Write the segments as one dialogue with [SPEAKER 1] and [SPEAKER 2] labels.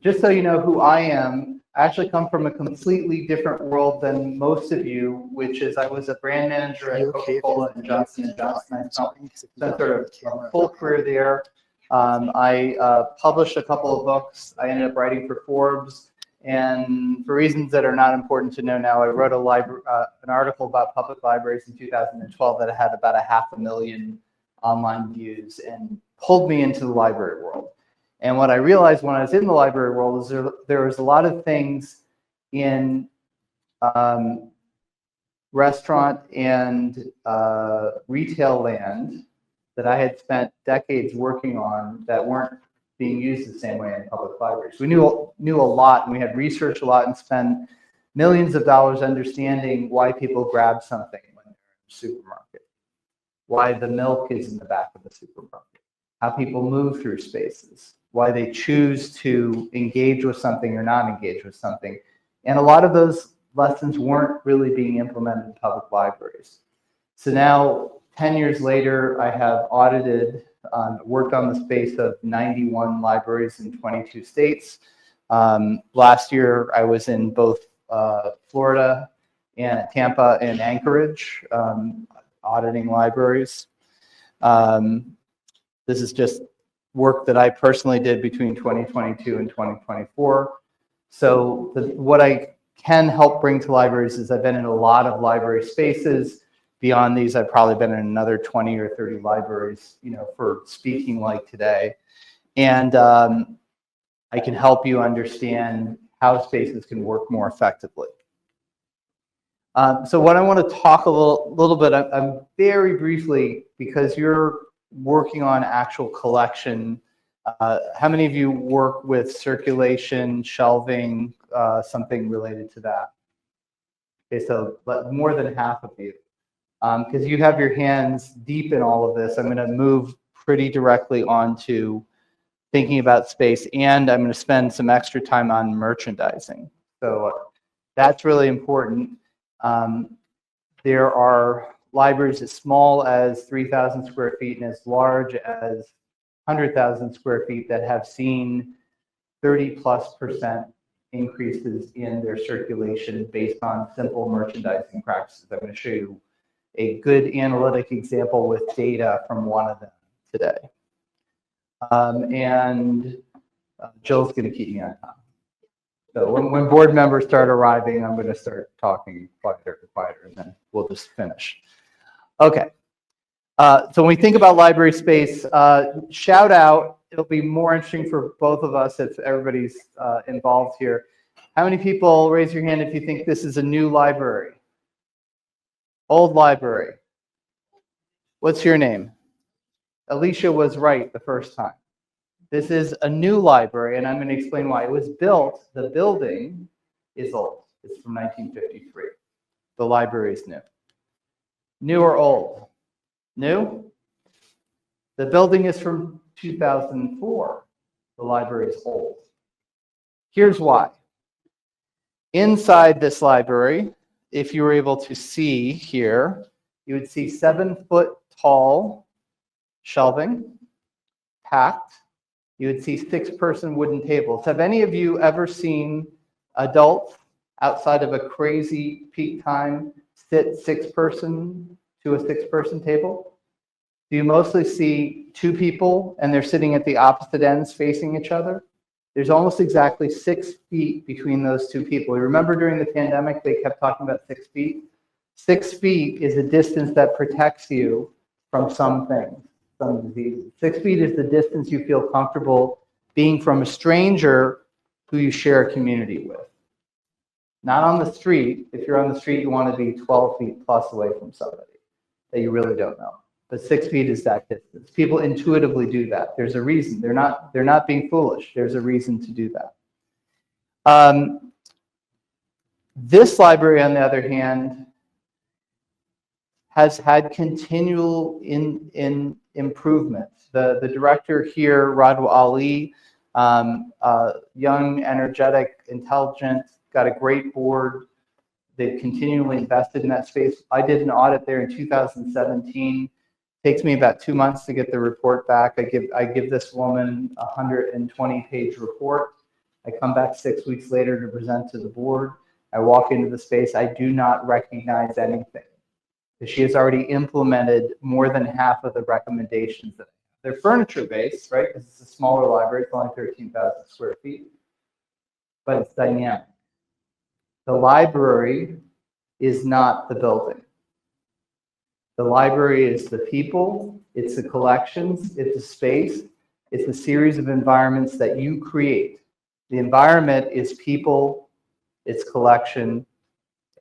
[SPEAKER 1] Just so you know who I am, I actually come from a completely different world than most of you, which is I was a brand manager at Coca-Cola and Johnson & Johnson. I spent sort of a full career there. I published a couple of books. I ended up writing for Forbes. And for reasons that are not important to know now, I wrote an article about public libraries in 2012 that had about 500,000 online views and pulled me into the library world. And what I realized when I was in the library world is there was a lot of things in restaurant and retail land that I had spent decades working on that weren't being used the same way in public libraries. We knew a lot, and we had researched a lot and spent millions of dollars understanding why people grab something when they're in the supermarket, why the milk is in the back of the supermarket, how people move through spaces, why they choose to engage with something or not engage with something. And a lot of those lessons weren't really being implemented in public libraries. So now, 10 years later, I have audited, worked on the space of 91 libraries in 22 states. Last year, I was in both Florida and Tampa and Anchorage, auditing libraries. This is just work that I personally did between 2022 and 2024. So what I can help bring to libraries is I've been in a lot of library spaces. Beyond these, I've probably been in another 20 or 30 libraries, for speaking like today. And I can help you understand how spaces can work more effectively. So what I want to talk a little bit, I'm very briefly, because you're working on actual collection. How many of you work with circulation, shelving, something related to that? Okay, so more than half of you. Because you have your hands deep in all of this, I'm going to move pretty directly onto thinking about space, and I'm going to spend some extra time on merchandising. So that's really important. There are libraries as small as 3,000 square feet and as large as 100,000 square feet that have seen 30+% increases in their circulation based on simple merchandising practices. I'm going to show you a good analytic example with data from one of them today. Jill's going to keep me on time. So when board members start arriving, I'm going to start talking quieter, and then we'll just finish. Okay. So when we think about library space, shout out. It'll be more interesting for both of us if everybody's involved here. How many people, raise your hand if you think this is a new library? Old library. What's your name? Alicia was right the first time. This is a new library, and I'm going to explain why. It was built, the building is old. It's from 1953. The library is new. New or old? New? The building is from 2004. The library is old. Here's why. Inside this library, if you were able to see here, you would see 7-foot tall shelving, packed. You would see 6-person wooden tables. Have any of you ever seen adults outside of a crazy peak time sit 6-person to a 6-person table? Do you mostly see 2 people and they're sitting at the opposite ends facing each other? There's almost exactly 6 feet between those 2 people. You remember during the pandemic, they kept talking about 6 feet? 6 feet is a distance that protects you from some things, some diseases. 6 feet is the distance you feel comfortable being from a stranger who you share a community with. Not on the street. If you're on the street, you want to be 12 feet plus away from somebody that you really don't know. But 6 feet is that distance. People intuitively do that. There's a reason. They're not being foolish. There's a reason to do that. This library, on the other hand, has had continual improvements. The director here, Radwa Ali, young, energetic, intelligent, got a great board. They've continually invested in that space. I did an audit there in 2017. Takes me about 2 months to get the report back. I give this woman a 120-page report. I come back 6 weeks later to present to the board. I walk into the space. I do not recognize anything. She has already implemented more than half of the recommendations. They're furniture-based, right? Because it's a smaller library. It's only 13,000 square feet, but it's dynamic. The library is not the building. The library is the people, it's the collections, it's a space, it's a series of environments that you create. The environment is people, it's collection,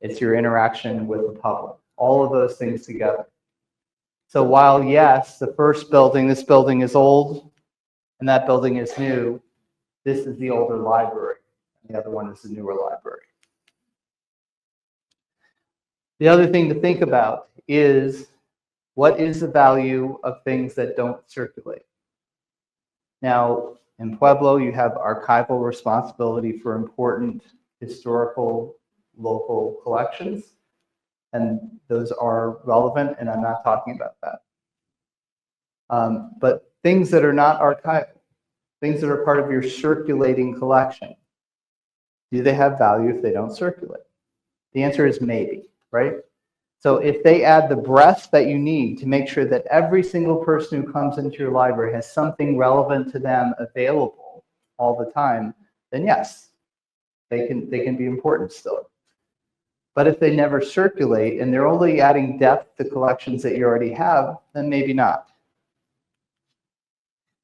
[SPEAKER 1] it's your interaction with the public. All of those things together. So while, yes, the first building, this building is old, and that building is new, this is the older library, and the other one is the newer library. The other thing to think about is, what is the value of things that don't circulate? Now, in Pueblo, you have archival responsibility for important historical local collections, and those are relevant, and I'm not talking about that. But things that are not archival, things that are part of your circulating collection, do they have value if they don't circulate? The answer is maybe, right? So if they add the breadth that you need to make sure that every single person who comes into your library has something relevant to them available all the time, then yes, they can be important still. But if they never circulate and they're only adding depth to collections that you already have, then maybe not.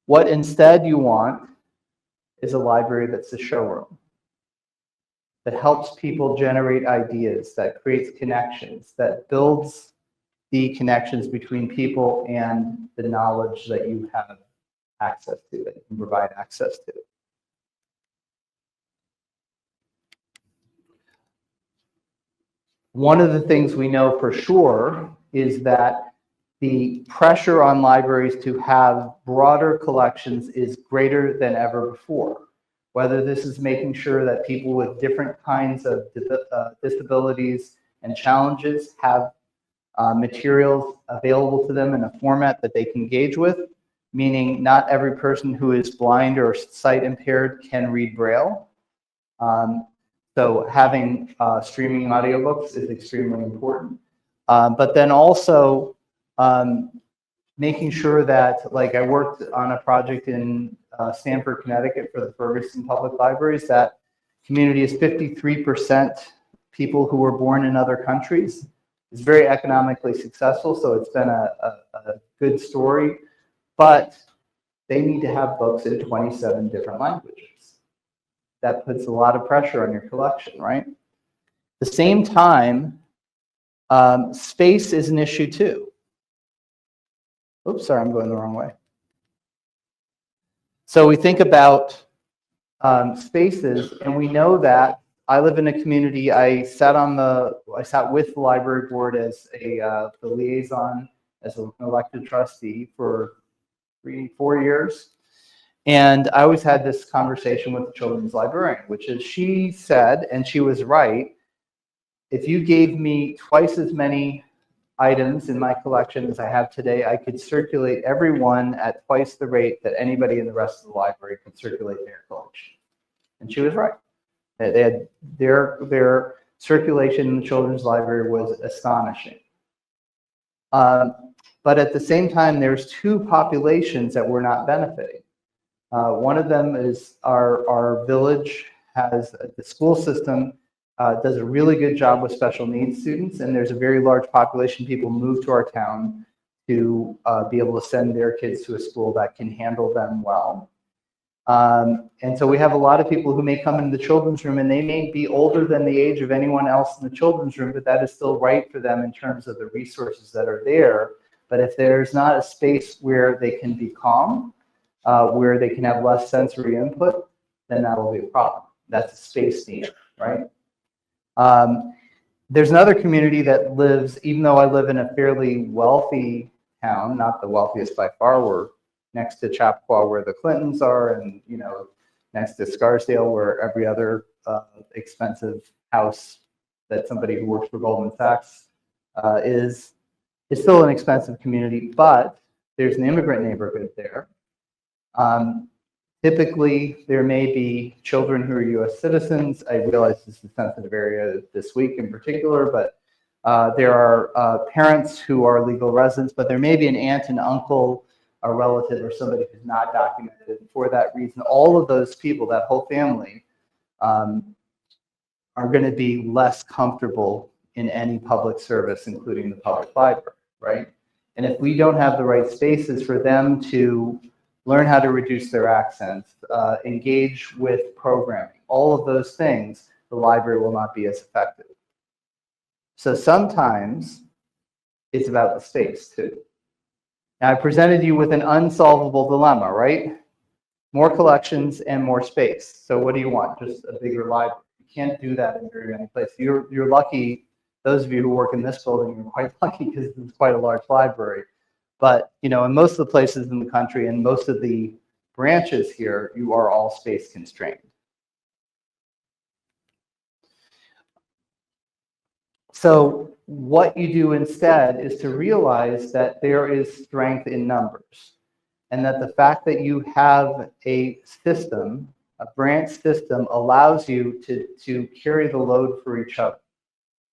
[SPEAKER 1] What instead you want is a library that's a showroom, that helps people generate ideas, that creates connections, that builds the connections between people and the knowledge that you have access to, that you can provide access to. One of the things we know for sure is that the pressure on libraries to have broader collections is greater than ever before. Whether this is making sure that people with different kinds of disabilities and challenges have materials available to them in a format that they can engage with, meaning not every person who is blind or sight impaired can read Braille. So having streaming audiobooks is extremely important. But then also making sure that, like, I worked on a project in Stamford, Connecticut for the Ferguson Public Libraries. That community is 53% people who were born in other countries. It's very economically successful, so it's been a good story. But they need to have books in 27 different languages. That puts a lot of pressure on your collection, right? At the same time, space is an issue too. Oops, sorry, I'm going the wrong way. So we think about spaces, and we know that I live in a community. I sat with the library board as the liaison, as an elected trustee for 3-4 years. And I always had this conversation with the children's librarian, which is, she said, and she was right, if you gave me twice as many items in my collection as I have today, I could circulate every one at twice the rate that anybody in the rest of the library could circulate their collection. And she was right. They had their circulation in the children's library was astonishing. But at the same time, there's two populations that we're not benefiting. One of them is our village has the school system does a really good job with special needs students, and there's a very large population of people move to our town to be able to send their kids to a school that can handle them well. And so we have a lot of people who may come into the children's room, and they may be older than the age of anyone else in the children's room, but that is still right for them in terms of the resources that are there. But if there's not a space where they can be calm, where they can have less sensory input, then that'll be a problem. That's a space need, right? There's another community that lives, even though I live in a fairly wealthy town, not the wealthiest by far, we're next to Chappaqua where the Clintons are, and next to Scarsdale where every other expensive house that somebody who works for Goldman Sachs is. It's still an expensive community, but there's an immigrant neighborhood there. Typically, there may be children who are U.S. citizens. I realize this is a sensitive area this week in particular, but there are parents who are legal residents, but there may be an aunt and uncle, a relative, or somebody who's not documented. For that reason, all of those people, that whole family, are going to be less comfortable in any public service, including the public library, right? And if we don't have the right spaces for them to learn how to reduce their accents, engage with programming, all of those things, the library will not be as effective. So sometimes it's about the space too. Now, I presented you with an unsolvable dilemma, right? More collections and more space. So what do you want? Just a bigger library. You can't do that in very many places. You're lucky, those of you who work in this building are quite lucky because it's quite a large library. But in most of the places in the country and most of the branches here, you are all space constrained. So what you do instead is to realize that there is strength in numbers, and that the fact that you have a system, a branch system, allows you to carry the load for each other.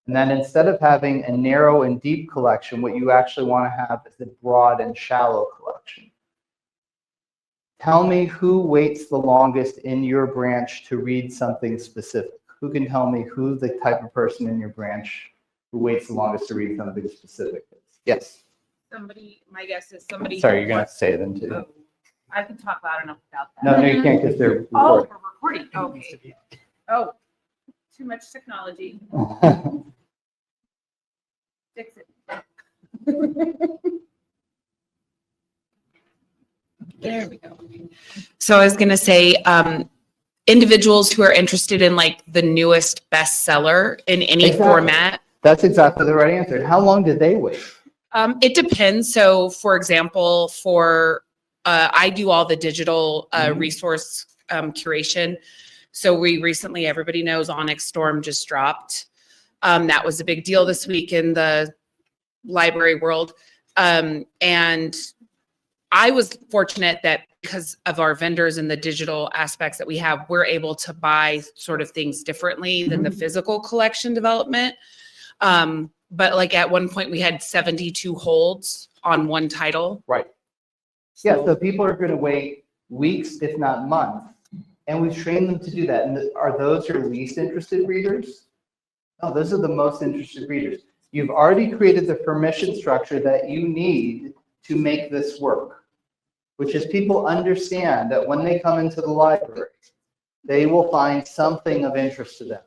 [SPEAKER 1] And then instead of having a narrow and deep collection, what you actually want to have is a broad and shallow collection. Tell me who waits the longest in your branch to read something specific. Who can tell me who the type of person in your branch who waits the longest to read something specific is? Yes?
[SPEAKER 2] Somebody, my guess is somebody.
[SPEAKER 1] Sorry, you're going to have to say them too.
[SPEAKER 2] Oh, I can talk loud enough about that.
[SPEAKER 1] No, you can't because they're recording.
[SPEAKER 2] Oh, we're recording. Okay. Oh, too much technology. Fix it. There we go. So I was going to say, individuals who are interested in like the newest bestseller in any
[SPEAKER 1] Exactly.
[SPEAKER 2] format.
[SPEAKER 1] That's exactly the right answer. How long did they wait?
[SPEAKER 2] It depends. So for example, I do all the digital resource curation. So we recently, everybody knows Onyx Storm just dropped. That was a big deal this week in the library world. And I was fortunate that because of our vendors and the digital aspects that we have, we're able to buy sort of things differently than the physical collection development. But like at one point we had 72 holds on one title.
[SPEAKER 1] Right. Yeah, so people are going to wait weeks, if not months. And we've trained them to do that. And are those your least interested readers? No, those are the most interested readers. You've already created the permission structure that you need to make this work, which is people understand that when they come into the library, they will find something of interest to them.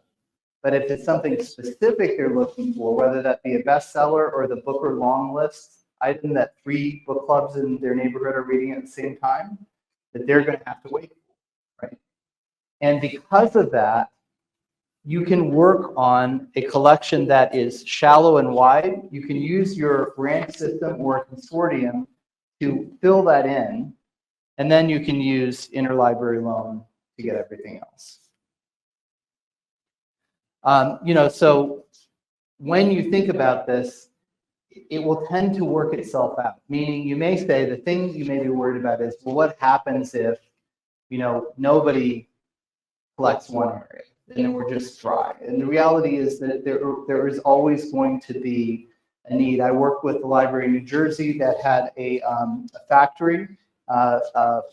[SPEAKER 1] But if it's something specific they're looking for, whether that be a bestseller or the Booker long list item that 3 book clubs in their neighborhood are reading at the same time, that they're going to have to wait for, right? And because of that, you can work on a collection that is shallow and wide. You can use your branch system or a consortium to fill that in, and then you can use interlibrary loan to get everything else. So when you think about this, it will tend to work itself out. Meaning you may say the thing you may be worried about is, well, what happens if, nobody collects one area and then we're just dry? And the reality is that there is always going to be a need. I worked with the library in New Jersey that had a factory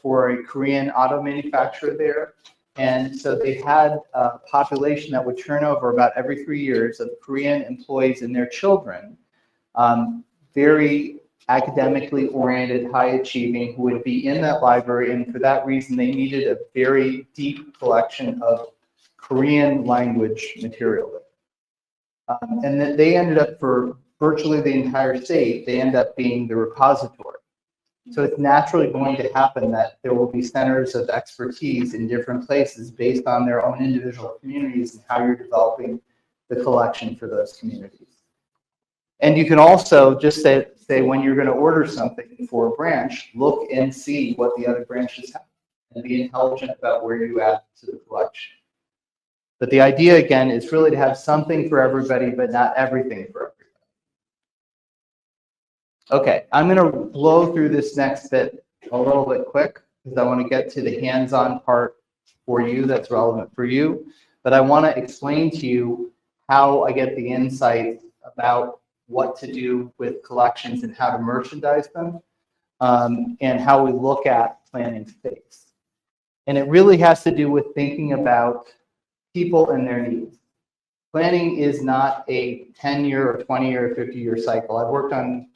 [SPEAKER 1] for a Korean auto manufacturer there. And so they had a population that would turn over about every 3 years of Korean employees and their children, very academically oriented, high achieving, who would be in that library. And for that reason, they needed a very deep collection of Korean language material. And then they ended up, for virtually the entire state, they end up being the repository. So it's naturally going to happen that there will be centers of expertise in different places based on their own individual communities and how you're developing the collection for those communities. And you can also just say when you're going to order something for a branch, look and see what the other branches have and be intelligent about where you add to the collection. But the idea, again, is really to have something for everybody, but not everything for everybody. Okay, I'm going to blow through this next bit a little bit quick because I want to get to the hands-on part for you that's relevant for you. But I want to explain to you how I get the insights about what to do with collections and how to merchandise them, and how we look at planning space. And it really has to do with thinking about people and their needs. Planning is not a 10-year or 20-year or 50-year cycle. I've worked on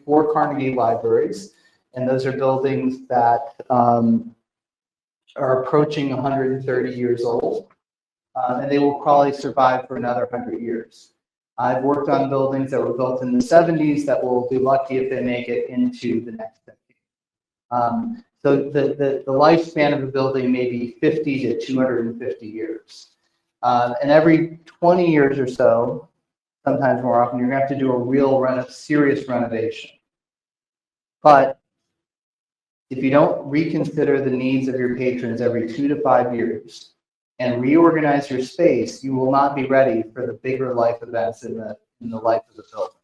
[SPEAKER 1] 4 Carnegie libraries, and those are buildings that are approaching 130 years old, and they will probably survive for another 100 years. I've worked on buildings that were built in the 70s that will be lucky if they make it into the next decade. So the lifespan of a building may be 50 to 250 years. And every 20 years or so, sometimes more often, you're going to have to do a real serious renovation. But if you don't reconsider the needs of your patrons every 2 to 5 years and reorganize your space, you will not be ready for the bigger life events in the life of the building.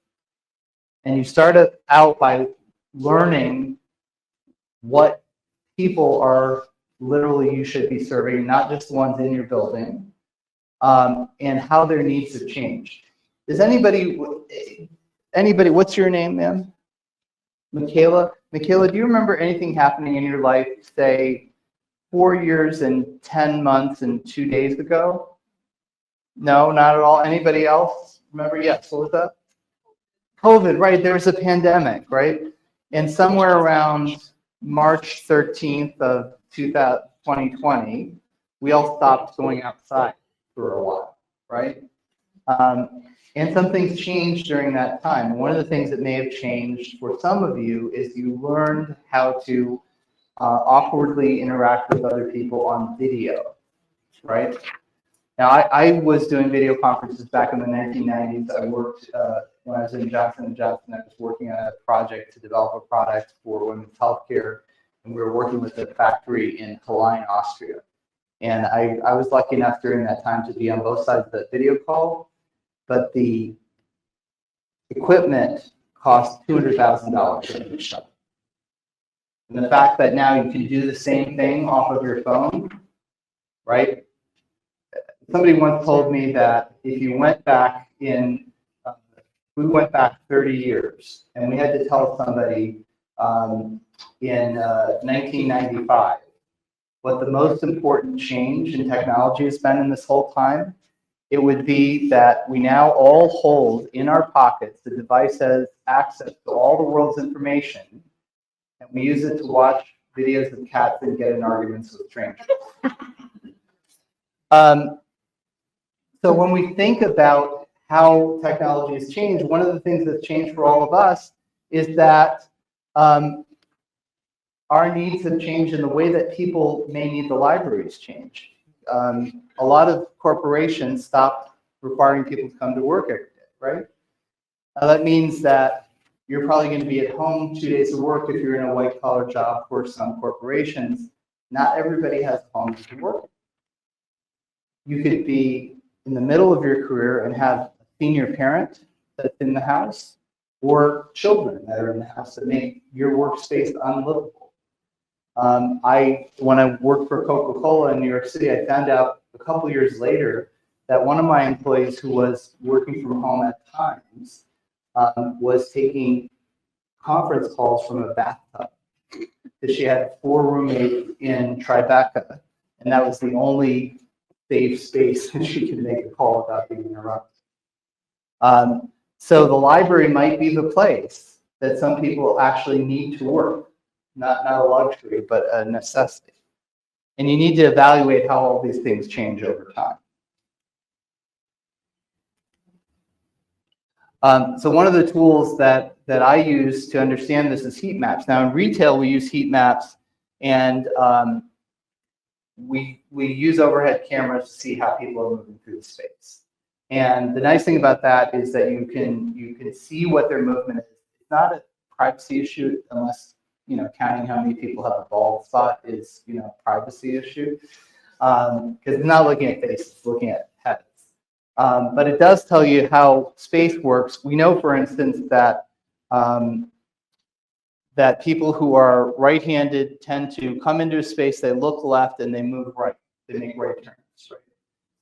[SPEAKER 1] And you start out by learning what people are literally you should be serving, not just the ones in your building, and how their needs have changed. Does anybody, what's your name, ma'am? Michaela? Michaela, do you remember anything happening in your life, say, 4 years and 10 months and 2 days ago? No, not at all. Anybody else remember? Yes, what was that? COVID, right? There was a pandemic, right? And somewhere around March 13th of 2020, we all stopped going outside for a while, right? And some things changed during that time. One of the things that may have changed for some of you is you learned how to awkwardly interact with other people on video, right? Now, I was doing video conferences back in the 1990s. I worked, when I was in Johnson & Johnson, I was working on a project to develop a product for women's healthcare, and we were working with a factory in Cologne, Austria. And I was lucky enough during that time to be on both sides of the video call, but the equipment cost $200,000 to finish up. And the fact that now you can do the same thing off of your phone, right? Somebody once told me that if you went back we went back 30 years, and we had to tell somebody in 1995 what the most important change in technology has been in this whole time, it would be that we now all hold in our pockets the device has access to all the world's information, and we use it to watch videos of cats and get in arguments with strangers. So when we think about how technology has changed, one of the things that's changed for all of us is that our needs have changed in the way that people may need the libraries change. A lot of corporations stopped requiring people to come to work every day, right? Now that means that you're probably going to be at home 2 days of work if you're in a white-collar job for some corporations. Not everybody has homes to work. You could be in the middle of your career and have a senior parent that's in the house, or children that are in the house that make your workspace unlivable. When I worked for Coca-Cola in New York City, I found out a couple years later that one of my employees who was working from home at times was taking conference calls from a bathtub. Because she had 4 roommates in Tribeca, and that was the only safe space that she could make a call without being interrupted. So the library might be the place that some people actually need to work, not a luxury, but a necessity. And you need to evaluate how all these things change over time. So one of the tools that I use to understand this is heat maps. Now in retail, we use heat maps, and we use overhead cameras to see how people are moving through the space. And the nice thing about that is that you can see what their movement is. It's not a privacy issue unless, counting how many people have a bald spot is, a privacy issue. Because it's not looking at faces, it's looking at heads. But it does tell you how space works. We know, for instance, that that people who are right-handed tend to come into a space, they look left, and they move right. They make right turns. Right?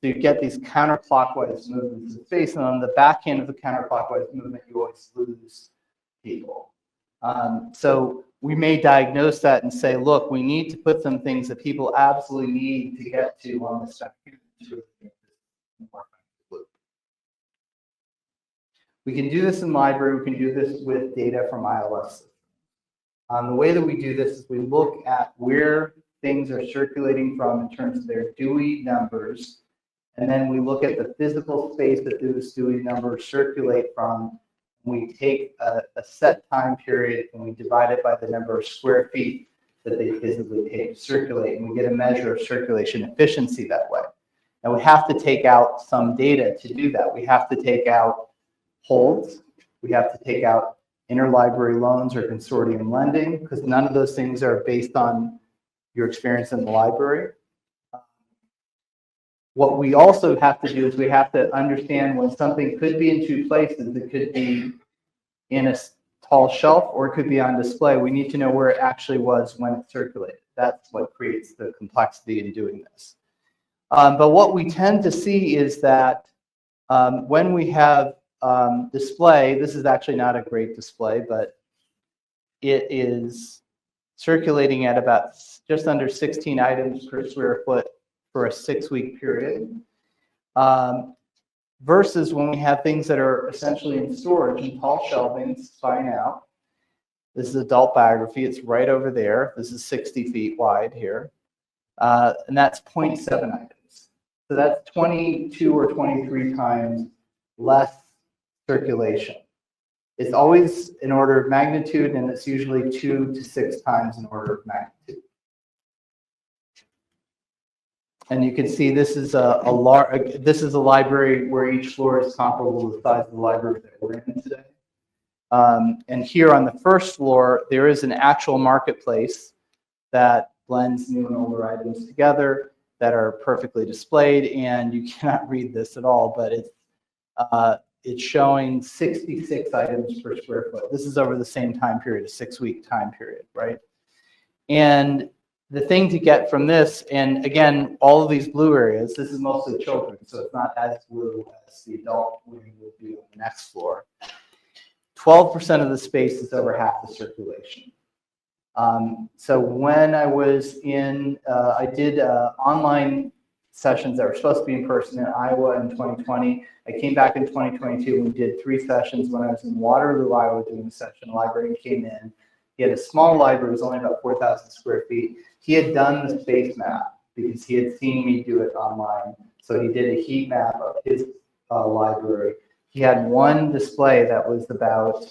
[SPEAKER 1] So you get these counterclockwise movements in space, and on the backhand of the counterclockwise movement, you always lose people. So we may diagnose that and say, look, we need to put some things that people absolutely need to get to on the backhand to get this more effective loop. We can do this in library. We can do this with data from ILS. The way that we do this is we look at where things are circulating from in terms of their Dewey numbers, and then we look at the physical space that those Dewey numbers circulate from. We take a set time period and we divide it by the number of square feet that they physically take to circulate, and we get a measure of circulation efficiency that way. And we have to take out some data to do that. We have to take out holds. We have to take out interlibrary loans or consortium lending, because none of those things are based on your experience in the library. What we also have to do is we have to understand when something could be in two places. It could be in a tall shelf or it could be on display. We need to know where it actually was when it circulated. That's what creates the complexity in doing this. But what we tend to see is that when we have display, this is actually not a great display, but it is circulating at about just under 16 items per square foot for a 6-week period, versus when we have things that are essentially in storage and tall shelving, spine out. This is adult biography. It's right over there. This is 60 feet wide here, and that's 0.7 items. So that's 22 or 23 times less circulation. It's always in order of magnitude, and it's usually 2 to 6 times in order of magnitude. And you can see this is a library where each floor is comparable to the size of the library that we're in today. And here on the first floor, there is an actual marketplace that blends new and older items together that are perfectly displayed. And you cannot read this at all, but it's showing 66 items per square foot. This is over the same time period, a 6-week time period, right? And the thing to get from this, and again, all of these blue areas, this is mostly children, so it's not as blue as the adult wing would be on the next floor. 12% of the space is over half the circulation. So when I was in, I did online sessions that were supposed to be in person in Iowa in 2020. I came back in 2022 and we did 3 sessions. When I was in Waterloo, Iowa, doing a session, a librarian came in. He had a small library, it was only about 4,000 square feet. He had done the space map because he had seen me do it online. So he did a heat map of his library. He had one display that was about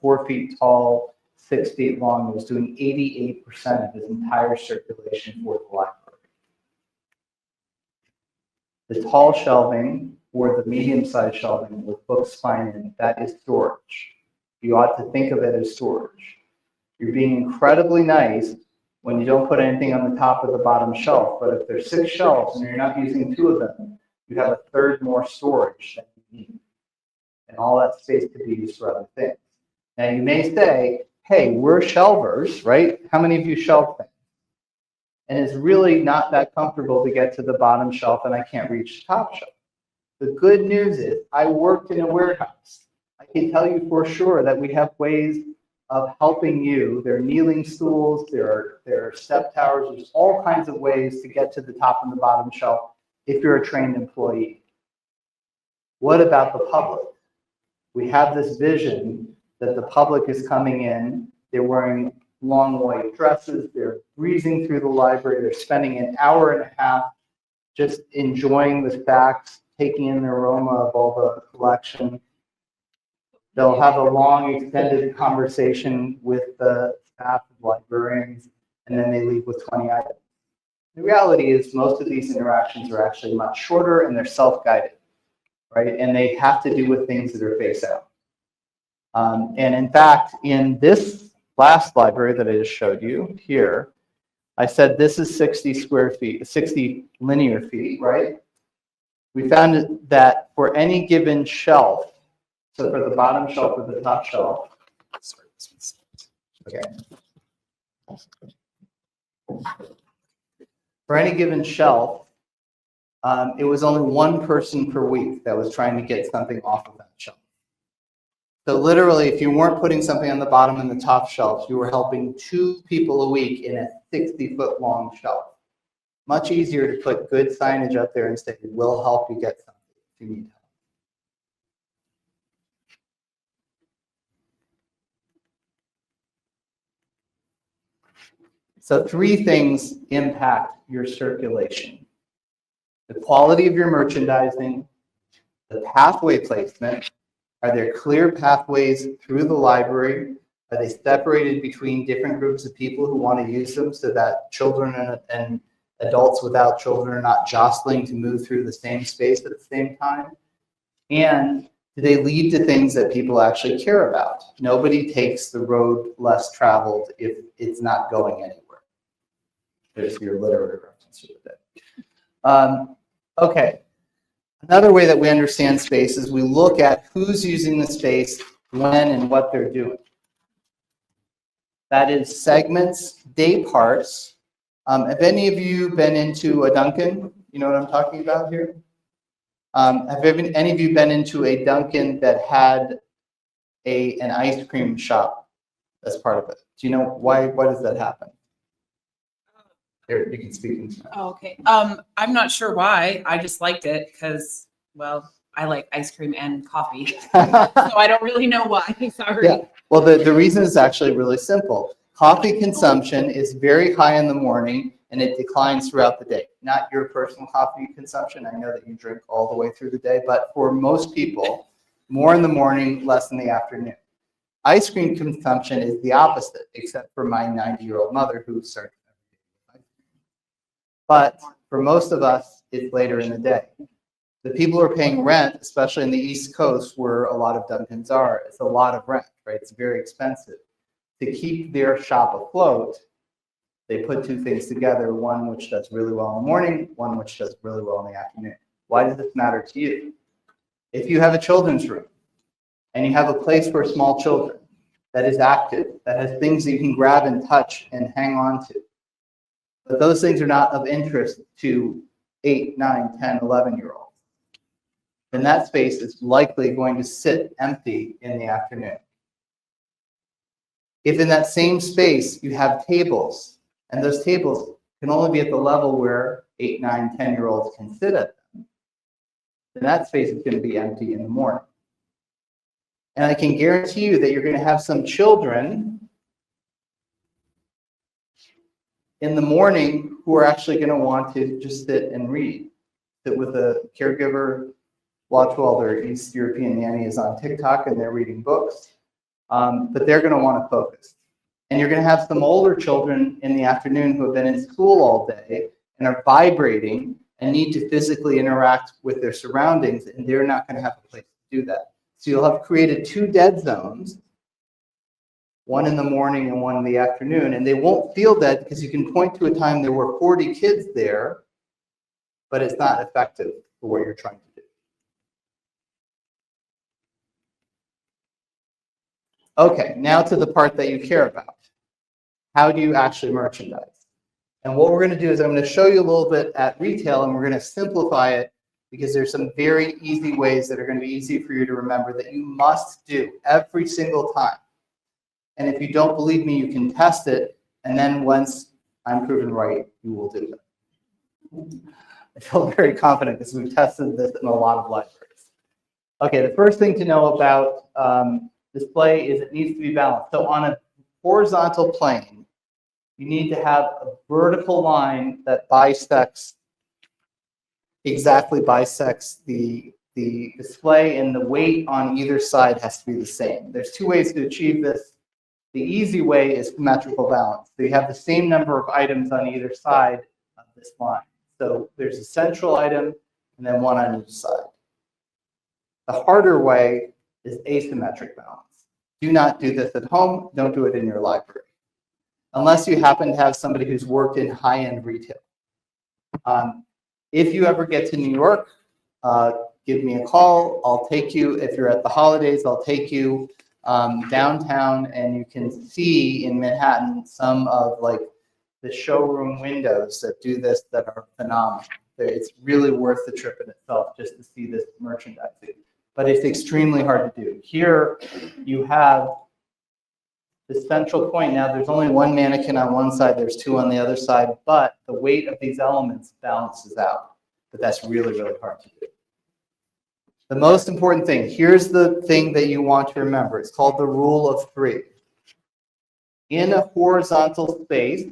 [SPEAKER 1] 4 feet tall, 6 feet long. It was doing 88% of his entire circulation for the library. The tall shelving or the medium-sized shelving with books spine in, that is storage. You ought to think of it as storage. You're being incredibly nice when you don't put anything on the top or the bottom shelf, but if there's 6 shelves and you're not using 2 of them, you have a third more storage than you need. And all that space could be used for other things. Now you may say, hey, we're shelvers, right? How many of you shelve things? And it's really not that comfortable to get to the bottom shelf and I can't reach the top shelf. The good news is I worked in a warehouse. I can tell you for sure that we have ways of helping you. There are kneeling stools, there are step towers, there's all kinds of ways to get to the top and the bottom shelf if you're a trained employee. What about the public? We have this vision that the public is coming in, they're wearing long white dresses, they're breezing through the library, they're spending an hour and a half just enjoying the facts, taking in the aroma of all the collection. They'll have a long, extended conversation with the staff of librarians, and then they leave with 20 items. The reality is most of these interactions are actually much shorter and they're self-guided, right? And they have to do with things that are face out. And in fact, in this last library that I just showed you here, I said this is 60 square feet, 60 linear feet, right? We found that for any given shelf, so for the bottom shelf or the top shelf, Okay. For any given shelf, it was only one person per week that was trying to get something off of that shelf. So literally, if you weren't putting something on the bottom and the top shelves, you were helping 2 people a week in a 60-foot long shelf. Much easier to put good signage up there and say, we'll help you get something if you need help. So 3 things impact your circulation: the quality of your merchandising, the pathway placement. Are there clear pathways through the library? Are they separated between different groups of people who want to use them so that children and adults without children are not jostling to move through the same space at the same time? And do they lead to things that people actually care about? Nobody takes the road less traveled if it's not going anywhere. There's your literary reference with it. Okay. Another way that we understand space is we look at who's using the space, when, and what they're doing. That is segments, day parts. Have any of you been into a Dunkin'? You know what I'm talking about here? Have any of you been into a Dunkin' that had an ice cream shop as part of it? Do you know why does that happen? Here, you can speak into that.
[SPEAKER 2] Oh, okay. I'm not sure why. I just liked it because, well, I like ice cream and coffee. So I don't really know why. Sorry.
[SPEAKER 1] Yeah. Well, the reason is actually really simple. Coffee consumption is very high in the morning and it declines throughout the day. Not your personal coffee consumption. I know that you drink all the way through the day, but for most people, more in the morning, less in the afternoon. Ice cream consumption is the opposite, except for my 90-year-old mother who starts. But for most of us, it's later in the day. The people who are paying rent, especially in the East Coast where a lot of Dunkins are, it's a lot of rent, right? It's very expensive. To keep their shop afloat, they put 2 things together, one which does really well in the morning, one which does really well in the afternoon. Why does this matter to you? If you have a children's room and you have a place for small children that is active, that has things that you can grab and touch and hang on to, but those things are not of interest to 8, 9, 10, 11-year-olds, then that space is likely going to sit empty in the afternoon. If in that same space you have tables, and those tables can only be at the level where 8, 9, 10-year-olds can sit at them, then that space is going to be empty in the morning. And I can guarantee you that you're going to have some children in the morning who are actually going to want to just sit and read, sit with a caregiver, watch while their East European nanny is on TikTok and they're reading books, but they're going to want to focus. And you're going to have some older children in the afternoon who have been in school all day and are vibrating and need to physically interact with their surroundings, and they're not going to have a place to do that. So you'll have created 2 dead zones, one in the morning and one in the afternoon, and they won't feel dead because you can point to a time there were 40 kids there, but it's not effective for what you're trying to do. Okay, now to the part that you care about. How do you actually merchandise? And what we're going to do is I'm going to show you a little bit at retail, and we're going to simplify it because there's some very easy ways that are going to be easy for you to remember that you must do every single time. And if you don't believe me, you can test it, and then once I'm proven right, you will do it. I feel very confident because we've tested this in a lot of libraries. Okay, the first thing to know about display is it needs to be balanced. So on a horizontal plane, you need to have a vertical line that exactly bisects the display, and the weight on either side has to be the same. There's 2 ways to achieve this. The easy way is symmetrical balance. So you have the same number of items on either side of this line. So there's a central item and then one on each side. The harder way is asymmetric balance. Do not do this at home. Don't do it in your library, unless you happen to have somebody who's worked in high-end retail. If you ever get to New York, give me a call. I'll take you. If you're at the holidays, I'll take you. downtown, and you can see in Manhattan some of like the showroom windows that do this that are phenomenal. It's really worth the trip in itself just to see this merchandising. But it's extremely hard to do. Here you have the central point. Now there's only one mannequin on one side, there's two on the other side, but the weight of these elements balances out. But that's really, really hard to do. The most important thing, here's the thing that you want to remember. It's called the rule of three. In a horizontal space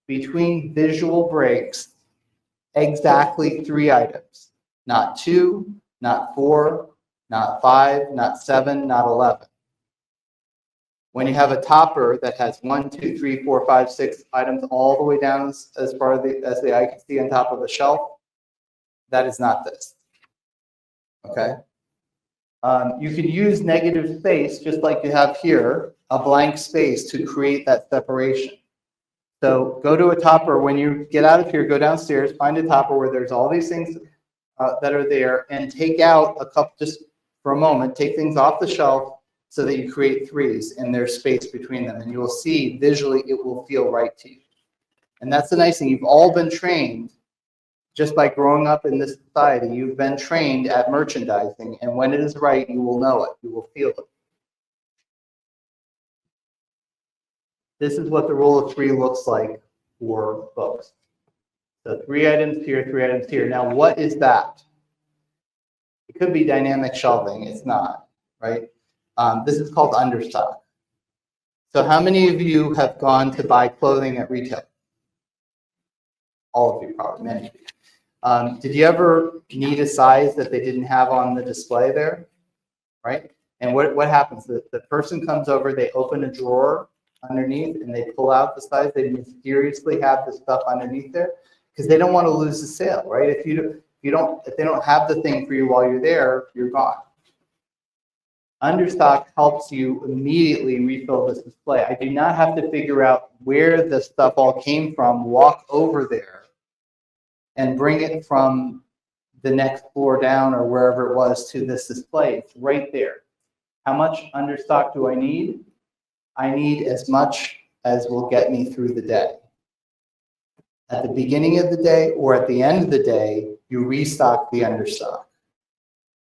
[SPEAKER 1] between visual breaks, exactly 3 items. Not 2, not 4, not 5, not 7, not 11. When you have a topper that has 1, 2, 3, 4, 5, 6 items all the way down as far as the eye can see on top of a shelf, that is not this. Okay? You can use negative space just like you have here, a blank space to create that separation. So go to a topper. When you get out of here, go downstairs, find a topper where there's all these things that are there, and take out a couple, just for a moment, take things off the shelf so that you create threes and there's space between them. And you will see visually it will feel right to you. And that's the nice thing. You've all been trained just by growing up in this society. You've been trained at merchandising. And when it is right, you will know it. You will feel it. This is what the rule of 3 looks like for books. So 3 items here, 3 items here. Now, what is that? It could be dynamic shelving. It's not, right? This is called understock. So how many of you have gone to buy clothing at retail? All of you, probably, many of you. Did you ever need a size that they didn't have on the display there, right? And what happens? The person comes over, they open a drawer underneath, and they pull out the size. They mysteriously have the stuff underneath there because they don't want to lose the sale, right? If they don't have the thing for you while you're there, you're gone. Understock helps you immediately refill this display. I do not have to figure out where the stuff all came from, walk over there, and bring it from the next floor down or wherever it was to this display. It's right there. How much understock do I need? I need as much as will get me through the day. At the beginning of the day or at the end of the day, you restock the understock.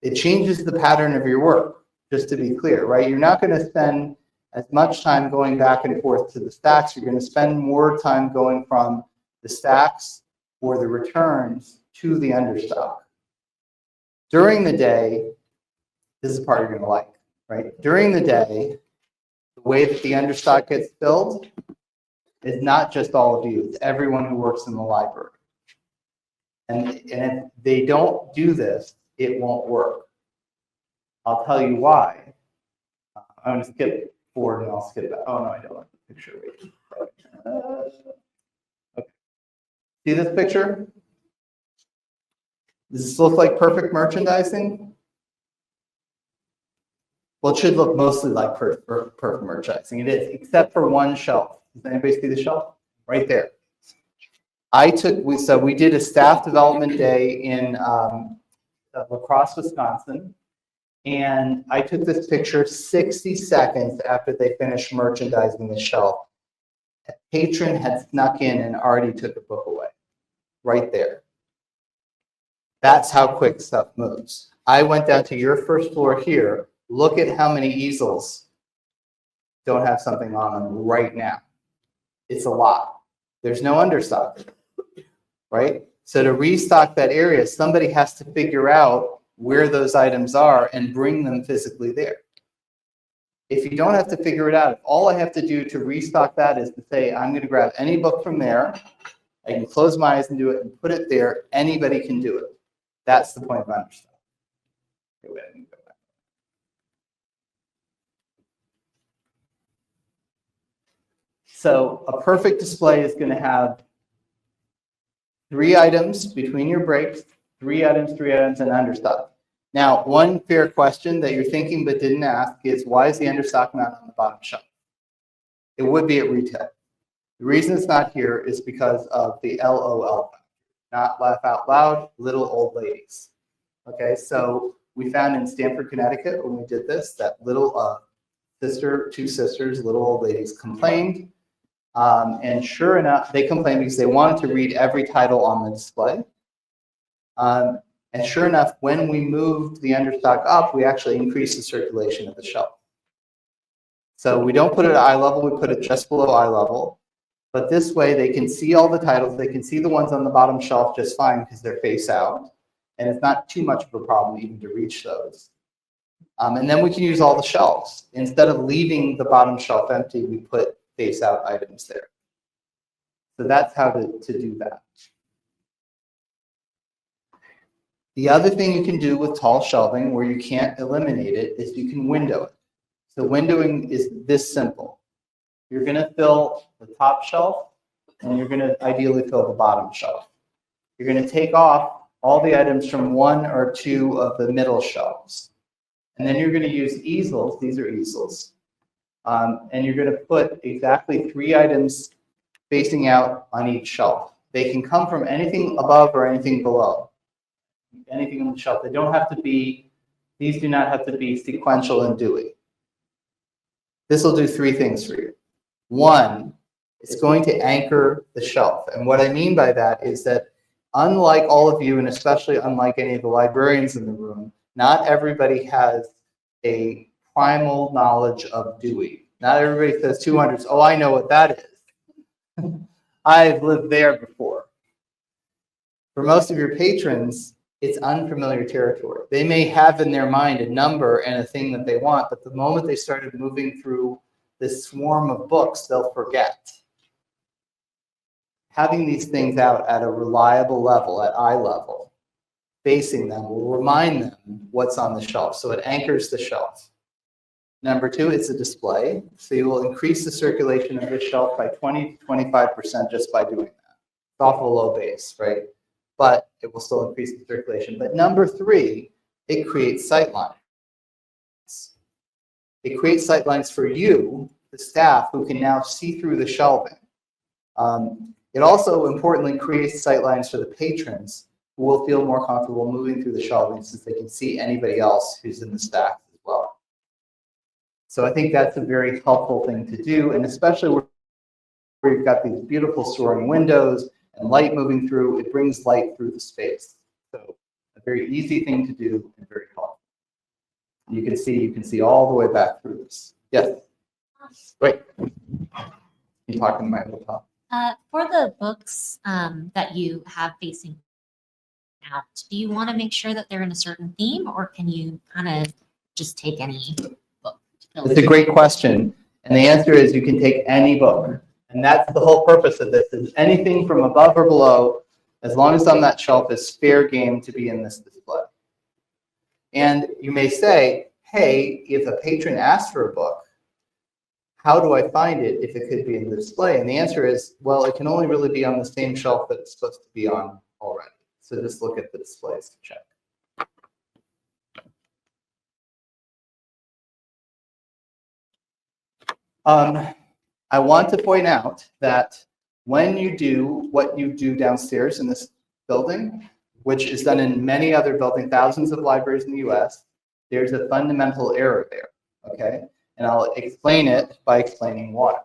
[SPEAKER 1] It changes the pattern of your work, just to be clear, right? You're not going to spend as much time going back and forth to the stacks. You're going to spend more time going from the stacks or the returns to the understock. During the day, this is the part you're going to like, right? During the day, the way that the understock gets filled is not just all of you, it's everyone who works in the library. And if they don't do this, it won't work. I'll tell you why. I'm going to skip forward and I'll skip back. Oh, no, I don't like the picture. Okay. See this picture? Does this look like perfect merchandising? Well, it should look mostly like perfect merchandising. It is, except for one shelf. Does anybody see the shelf? Right there. So we did a staff development day in La Crosse, Wisconsin. And I took this picture 60 seconds after they finished merchandising the shelf. A patron had snuck in and already took a book away. Right there. That's how quick stuff moves. I went down to your first floor here. Look at how many easels don't have something on them right now. It's a lot. There's no understock, right? So to restock that area, somebody has to figure out where those items are and bring them physically there. If you don't have to figure it out, all I have to do to restock that is to say, I'm going to grab any book from there. I can close my eyes and do it and put it there. Anybody can do it. That's the point of understock. Okay, wait, let me go back. So a perfect display is going to have 3 items between your breaks, 3 items, and understock. Now, one fair question that you're thinking but didn't ask is, why is the understock not on the bottom shelf? It would be at retail. The reason it's not here is because of the LOL factor, not laugh out loud, little old ladies. Okay, so we found in Stamford, Connecticut, when we did this, that little two sisters, little old ladies, complained. And sure enough, they complained because they wanted to read every title on the display. And sure enough, when we moved the understock up, we actually increased the circulation of the shelf. So we don't put it at eye level, we put it just below eye level. But this way they can see all the titles, they can see the ones on the bottom shelf just fine because they're face out. And it's not too much of a problem even to reach those. And then we can use all the shelves. Instead of leaving the bottom shelf empty, we put face out items there. So that's how to do that. The other thing you can do with tall shelving where you can't eliminate it is you can window it. So windowing is this simple. You're going to fill the top shelf and you're going to ideally fill the bottom shelf. You're going to take off all the items from one or two of the middle shelves. And then you're going to use easels. These are easels. And you're going to put exactly 3 items facing out on each shelf. They can come from anything above or anything below. Anything on the shelf. They don't have to be, these do not have to be sequential and dewy. This will do 3 things for you. 1, it's going to anchor the shelf. And what I mean by that is that unlike all of you, and especially unlike any of the librarians in the room, not everybody has a primal knowledge of Dewey. Not everybody says 200s, oh, I know what that is. I've lived there before. For most of your patrons, it's unfamiliar territory. They may have in their mind a number and a thing that they want, but the moment they started moving through this swarm of books, they'll forget. Having these things out at a reliable level, at eye level, facing them will remind them what's on the shelf. So it anchors the shelf. Number 2, it's a display. So you will increase the circulation of this shelf by 20 to 25% just by doing that. It's off a low base, right? But it will still increase the circulation. But number 3, it creates sight lines. It creates sight lines for you, the staff, who can now see through the shelving. It also importantly creates sight lines for the patrons who will feel more comfortable moving through the shelving since they can see anybody else who's in the stack as well. So I think that's a very helpful thing to do, and especially where you've got these beautiful soaring windows and light moving through, it brings light through the space. So a very easy thing to do and very helpful. You can see all the way back through this. Yes. Wait. You talking to my little top?
[SPEAKER 3] For the books that you have facing out, do you want to make sure that they're in a certain theme, or can you kind of just take any book?
[SPEAKER 1] It's a great question. And the answer is you can take any book. And that's the whole purpose of this, is anything from above or below, as long as on that shelf, is fair game to be in this display. And you may say, hey, if a patron asks for a book, how do I find it if it could be in the display? And the answer is, well, it can only really be on the same shelf that it's supposed to be on already. So just look at the displays to check. I want to point out that when you do what you do downstairs in this building, which is done in many other buildings, thousands of libraries in the US, there's a fundamental error there, okay? And I'll explain it by explaining water.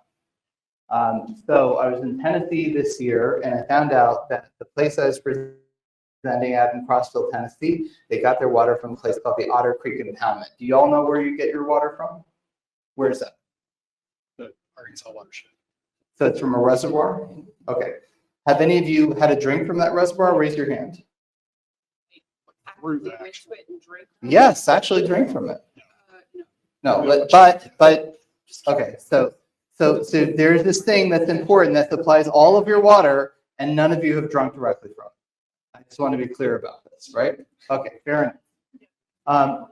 [SPEAKER 1] So I was in Tennessee this year, and I found out that the place I was presenting at in Crossville, Tennessee, they got their water from a place called the Otter Creek Impoundment. Do you all know where you get your water from? Where is that?
[SPEAKER 4] The Arkansas watershed.
[SPEAKER 1] So it's from a reservoir? Okay. Have any of you had a drink from that reservoir? Raise your hand. Yes, actually drink from it. No, but okay. So there's this thing that's important that supplies all of your water, and none of you have drunk directly from it. I just want to be clear about this, right? Okay, fair enough.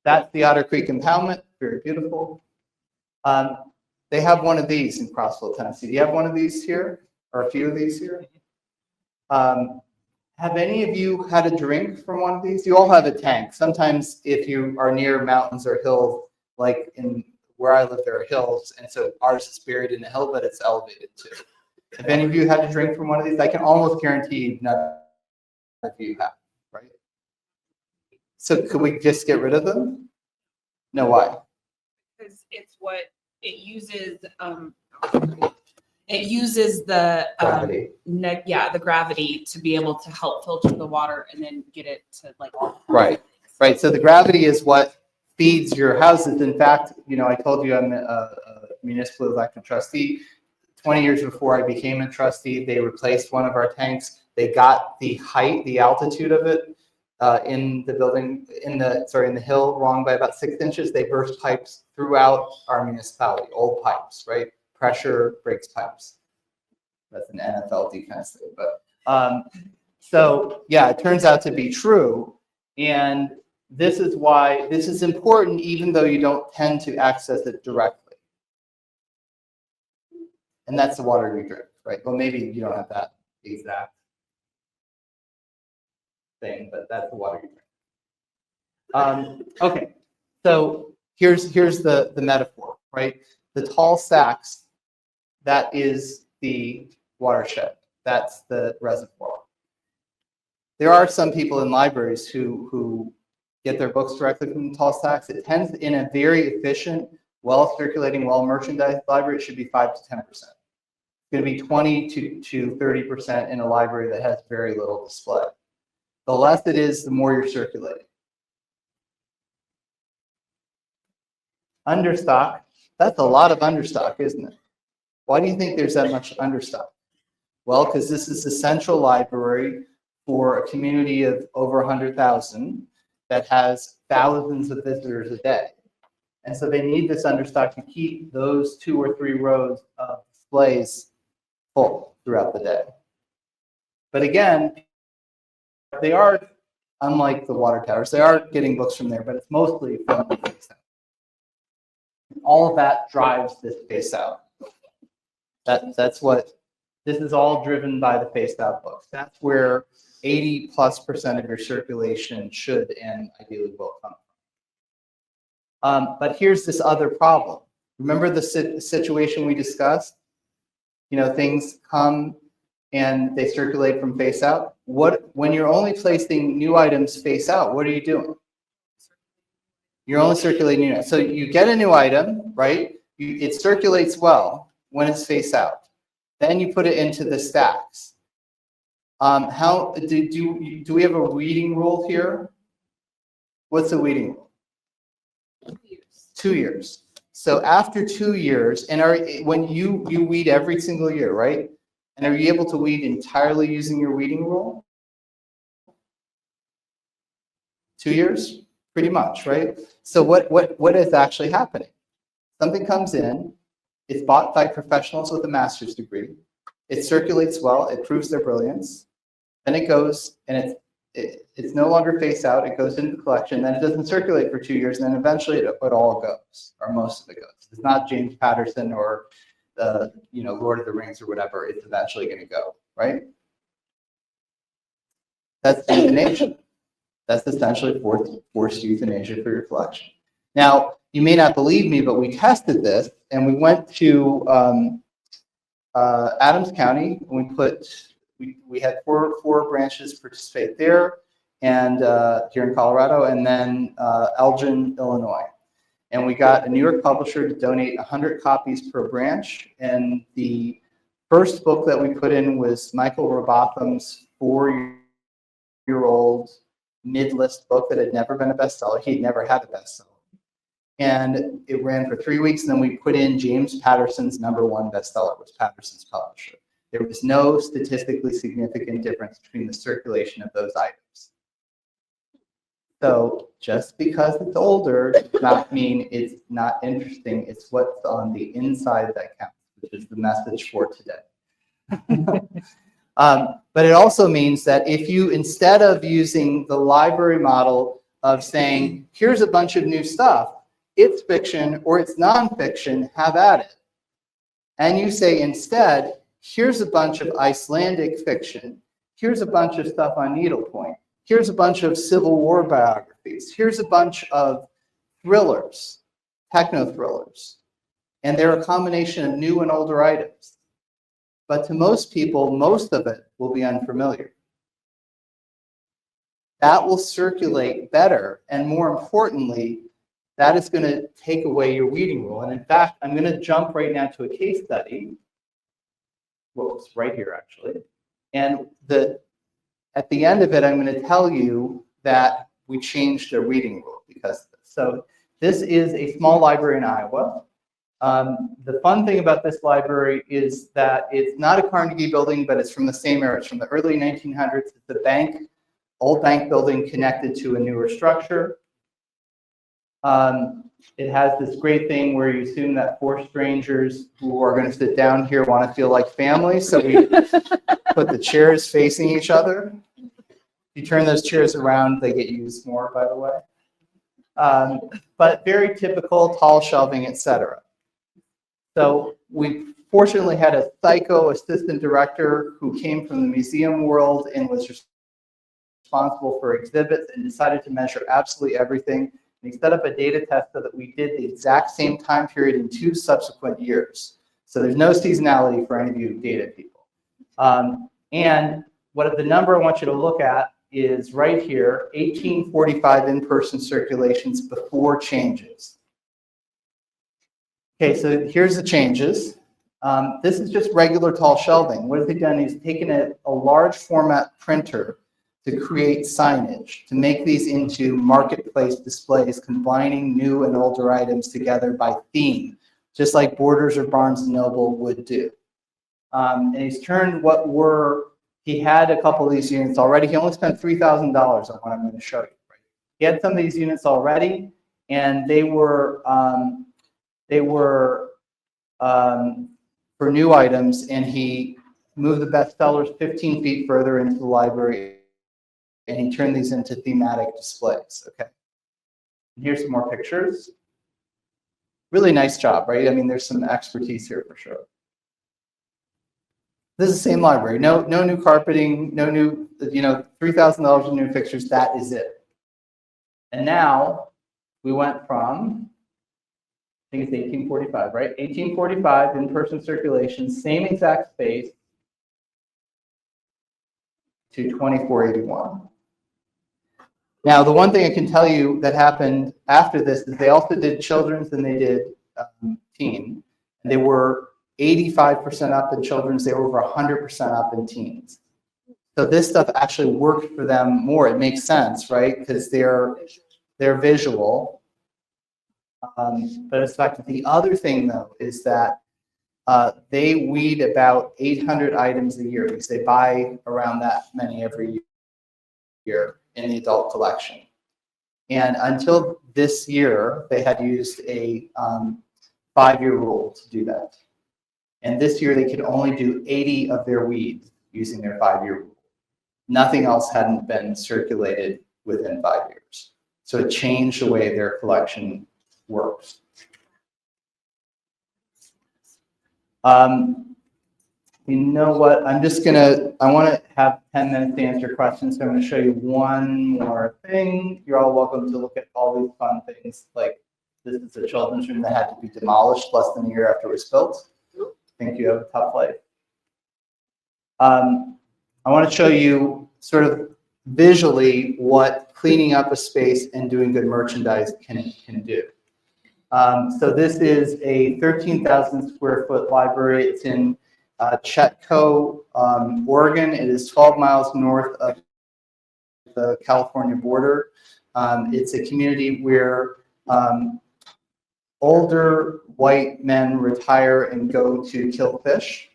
[SPEAKER 1] That's the Otter Creek Impoundment. Very beautiful. They have one of these in Crossville, Tennessee. Do you have one of these here, or a few of these here? Have any of you had a drink from one of these? You all have a tank. Sometimes if you are near mountains or hills, like in where I live, there are hills, and so ours is buried in a hill, but it's elevated too. Have any of you had a drink from one of these? I can almost guarantee none of you have, right? So could we just get rid of them? No, why?
[SPEAKER 2] because it's what it uses. It uses the
[SPEAKER 1] Gravity.
[SPEAKER 2] the gravity to be able to help filter the water and then get it to like all.
[SPEAKER 1] Right. Right. So the gravity is what feeds your houses. In fact, you know, I told you I'm a municipal elected trustee. 20 years before I became a trustee, they replaced one of our tanks. They got the height, the altitude of it in the building, in the hill wrong by about 6 inches. They burst pipes throughout our municipality, old pipes, right? Pressure breaks pipes. That's an NFL defense thing. But so yeah, it turns out to be true. And this is why this is important, even though you don't tend to access it directly. And that's the water you drink, right? Well, maybe you don't have that exact thing, but that's the water you drink. Okay, so here's the metaphor, right? The tall stacks, that is the watershed. That's the reservoir. There are some people in libraries who get their books directly from the tall stacks. It tends, in a very efficient, well-circulating, well-merchandised library, it should be 5 to 10%. It's going to be 20 to 30% in a library that has very little display. The less it is, the more you're circulating. Understock, that's a lot of understock, isn't it? Why do you think there's that much understock? Well, because this is the central library for a community of over 100,000 that has thousands of visitors a day. And so they need this understock to keep those 2 or 3 rows of displays full throughout the day. But again, they are, unlike the water towers, they are getting books from there, but it's mostly from the face out. All of that drives this face out. That's what, this is all driven by the face out books. That's where 80+% of your circulation should and ideally will come from. But here's this other problem. Remember the situation we discussed? You know, things come and they circulate from face out. When you're only placing new items face out, what are you doing? You're only circulating new. So you get a new item, right? It circulates well when it's face out. Then you put it into the stacks. How do we have a weeding rule here? What's the weeding rule?
[SPEAKER 2] 2 years.
[SPEAKER 1] 2 years. So after 2 years, and when you weed every single year, right? And are you able to weed entirely using your weeding rule? 2 years, pretty much, right? So what is actually happening? Something comes in, it's bought by professionals with a master's degree. It circulates well, it proves their brilliance. Then it goes and it's no longer face out, it goes into the collection, then it doesn't circulate for 2 years, and then eventually it all goes, or most of it goes. It's not James Patterson or Lord of the Rings or whatever, it's eventually going to go, right? That's euthanasia. That's essentially forced euthanasia for your collection. Now, you may not believe me, but we tested this, and we went to Adams County, and we had four branches participate there, and here in Colorado, and then Elgin, Illinois. And we got a New York publisher to donate 100 copies per branch. And the first book that we put in was Michael Robotham's 4-year-old mid-list book that had never been a bestseller. He'd never had a bestseller. And it ran for 3 weeks. And then we put in James Patterson's #1 bestseller, was Patterson's publisher. There was no statistically significant difference between the circulation of those items. So just because it's older does not mean it's not interesting. It's what's on the inside that counts, which is the message for today. But it also means that if you, instead of using the library model of saying, here's a bunch of new stuff, it's fiction or it's nonfiction, have at it. And you say instead, here's a bunch of Icelandic fiction, here's a bunch of stuff on needlepoint, here's a bunch of Civil War biographies, here's a bunch of thrillers, techno thrillers, and they're a combination of new and older items. But to most people, most of it will be unfamiliar. That will circulate better, and more importantly, that is going to take away your weeding rule. And in fact, I'm going to jump right now to a case study. Whoops, right here actually. And at the end of it, I'm going to tell you that we changed the weeding rule because of this. So this is a small library in Iowa. The fun thing about this library is that it's not a Carnegie building, but it's from the same era. It's from the early 1900s. It's the bank, old bank building connected to a newer structure. It has this great thing where you assume that four strangers who are going to sit down here want to feel like family. So we put the chairs facing each other. If you turn those chairs around, they get used more, by the way. But very typical, tall shelving, etc. So we fortunately had a psycho assistant director who came from the museum world and was responsible for exhibits and decided to measure absolutely everything. And he set up a data test so that we did the exact same time period in 2 subsequent years. So there's no seasonality for any of you data people. And what the number I want you to look at is right here, 1845 in-person circulations before changes. Okay, so here's the changes. This is just regular tall shelving. What they've done is taken a large format printer to create signage, to make these into marketplace displays, combining new and older items together by theme, just like Borders or Barnes & Noble would do. And he's turned he had a couple of these units already. He only spent $3,000 on what I'm going to show you. He had some of these units already, and they were for new items, and he moved the bestsellers 15 feet further into the library, and he turned these into thematic displays. Okay. And here's some more pictures. Really nice job, right? I mean, there's some expertise here for sure. This is the same library. No new carpeting, no new, $3,000 in new fixtures. That is it. And now we went from, I think it's 1845, right? 1845 in-person circulation, same exact space, to 2481. Now, the one thing I can tell you that happened after this is they also did children's and they did teen. And they were 85% up in children's. They were over 100% up in teens. So this stuff actually worked for them more. It makes sense, right? Because they're visual. But it's fact that the other thing, though, is that they weed about 800 items a year because they buy around that many every year in the adult collection. And until this year, they had used a 5-year rule to do that. And this year, they could only do 80 of their weeds using their 5-year rule. Nothing else hadn't been circulated within 5 years. So it changed the way their collection works. You know what? I want to have 10 minutes to answer questions. So I'm going to show you one more thing. You're all welcome to look at all these fun things. Like this is a children's room that had to be demolished less than a year after it was built. I think you have a tough life. I want to show you sort of visually what cleaning up a space and doing good merchandise can do. So this is a 13,000 square foot library. It's in Chetco, Oregon. It is 12 miles north of the California border. It's a community where older white men retire and go to to fish.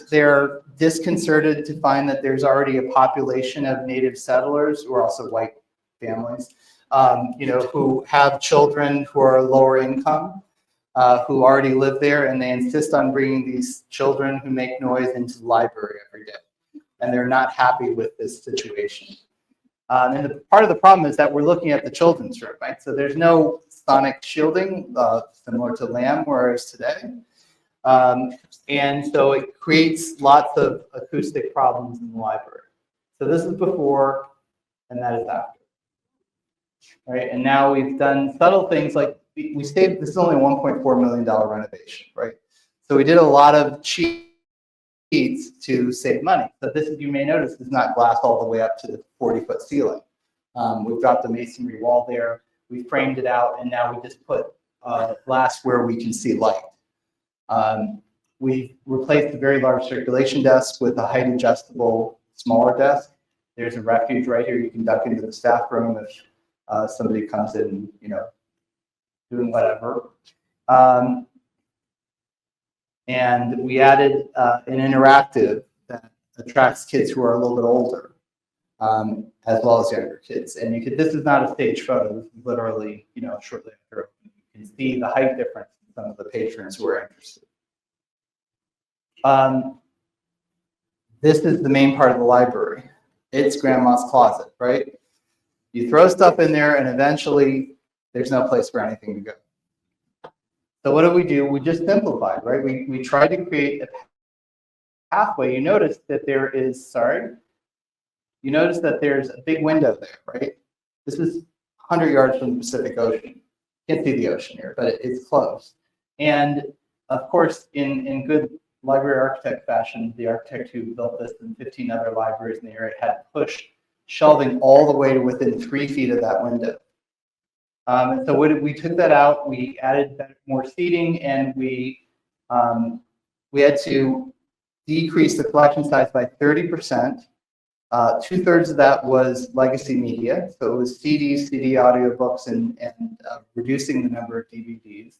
[SPEAKER 1] They're disconcerted to find that there's already a population of native settlers who are also white families, who have children who are lower income, who already live there, and they insist on bringing these children who make noise into the library every day. And they're not happy with this situation. And part of the problem is that we're looking at the children's room, right? So there's no sonic shielding, similar to LAM, whereas today. And so it creates lots of acoustic problems in the library. So this is before, and that is after. Right? And now we've done subtle things like we saved, this is only a $1.4 million renovation, right? So we did a lot of cheap seats to save money. So this, you may notice, is not glass all the way up to the 40-foot ceiling. We've got the masonry wall there. We framed it out, and now we just put glass where we can see light. We've replaced a very large circulation desk with a height adjustable smaller desk. There's a refuge right here. You can duck into the staff room if somebody comes in, doing whatever. And we added an interactive that attracts kids who are a little bit older, as well as younger kids. And this is not a stage photo. This is literally, shortly after. You can see the height difference in some of the patrons who are interested. This is the main part of the library. It's grandma's closet, right? You throw stuff in there and eventually there's no place for anything to go. So what do? We just simplified, right? We tried to create a pathway. You notice that there's a big window there, right? This is 100 yards from the Pacific Ocean. You can't see the ocean here, but it's close. And of course, in good library architect fashion, the architect who built this and 15 other libraries in the area had pushed shelving all the way to within 3 feet of that window. And so we took that out, we added more seating, and we had to decrease the collection size by 30%. 2/3 of that was legacy media, so it was CDs, CD audiobooks, and reducing the number of DVDs.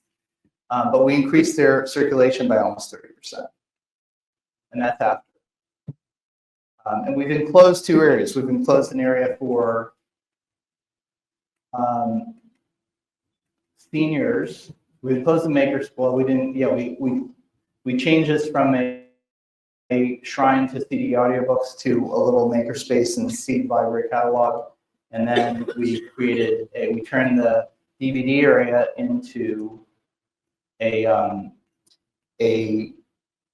[SPEAKER 1] But we increased their circulation by almost 30%, and that's after. And we've enclosed 2 areas. We've enclosed an area for seniors. We enclosed the makers. Well, we didn't. Yeah, we changed this from a shrine to CD audiobooks to a little makerspace and seed library catalog, and then we turned the DVD area into